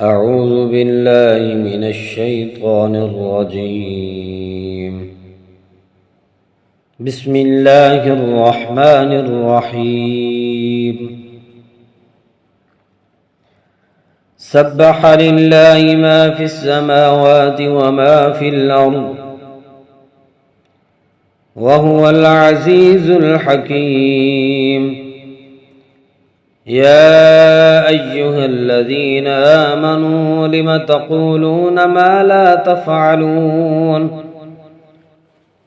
أعوذ بالله من الشيطان الرجيم. بسم الله الرحمن الرحيم. سبح لله ما في السماوات وما في الأرض وهو العزيز الحكيم. يا أيها الذين آمنوا لم تقولون ما لا تفعلون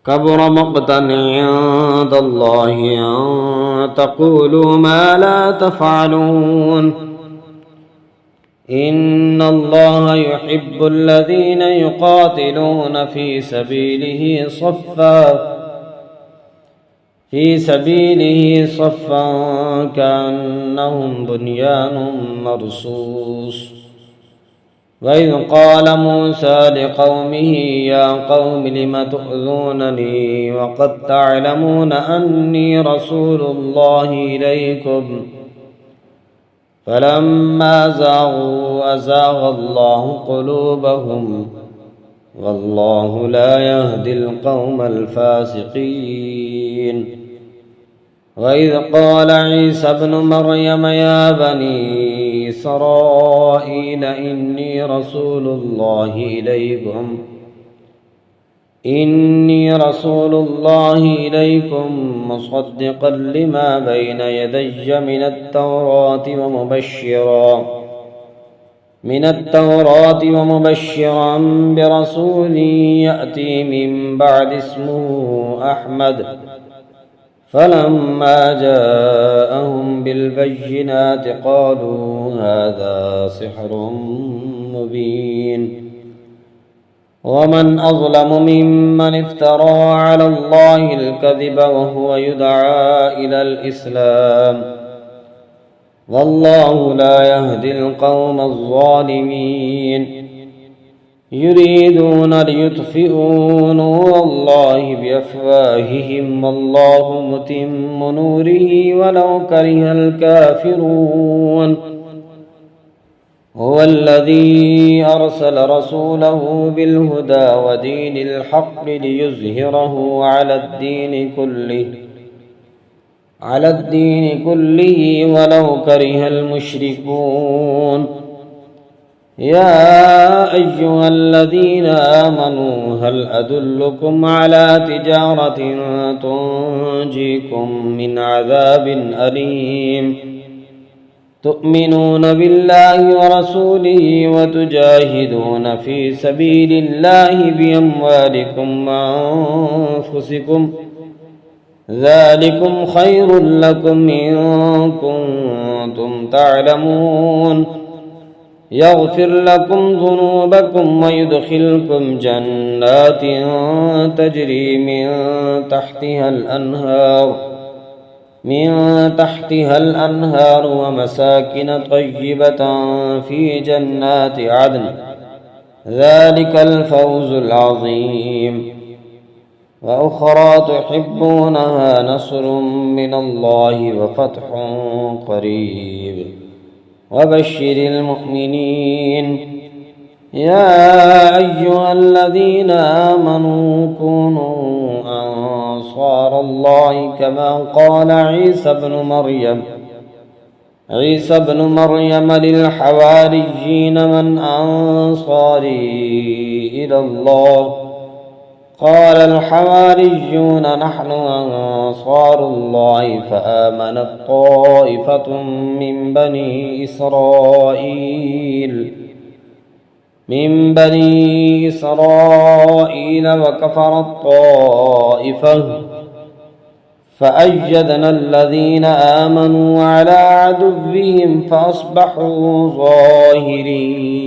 كبر مقتا عند الله أن تقولوا ما لا تفعلون إن الله يحب الذين يقاتلون في سبيله صفا كأنهم بنيان مرصوص. وإذ قال موسى لقومه يا قوم لم تؤذونني وقد تعلمون أني رسول الله إليكم فلما زاغوا أزاغ الله قلوبهم والله لا يهدي القوم الفاسقين. وإذ قال عيسى ابن مريم يا بني إسرائيل إني رسول الله إليكم مصدقا لما بين يدي من التوراة ومبشرا برسول يأتي من بعد اسمه أحمد. فلما جاءهم بالبينات قالوا هذا سحر مبين. ومن أظلم ممن افترى على الله الكذب وهو يدعى إلى الإسلام والله لا يهدي القوم الظالمين. يريدون ليطفئوا نور الله بأفواههم والله متم نوره ولو كره الكافرون. هو الذي أرسل رسوله بالهدى ودين الحق ليظهره على الدين كله ولو كره المشركون. يا أيها الذين آمنوا هل أدلكم على تجارة تنجيكم من عذاب أليم تؤمنون بالله ورسوله وتجاهدون في سبيل الله بأموالكم وأنفسكم ذلكم خير لكم إن كنتم تعلمون. يغفر لكم ذنوبكم ويدخلكم جنات تجري من تحتها الأنهار ومساكن طيبة في جنات عدن ذلك الفوز العظيم. وأخرى تحبونها نصر من الله وفتح قريب وبشر المؤمنين. يا أيها الذين آمنوا كونوا أنصار الله كما قال عيسى ابن مريم للحواريين من أنصاري إلى الله قال الحواريون نحن أنصار الله فآمنت طائفة من بني إسرائيل وكفرت طائفة فأيدنا الذين آمنوا على عدوهم فأصبحوا ظاهرين.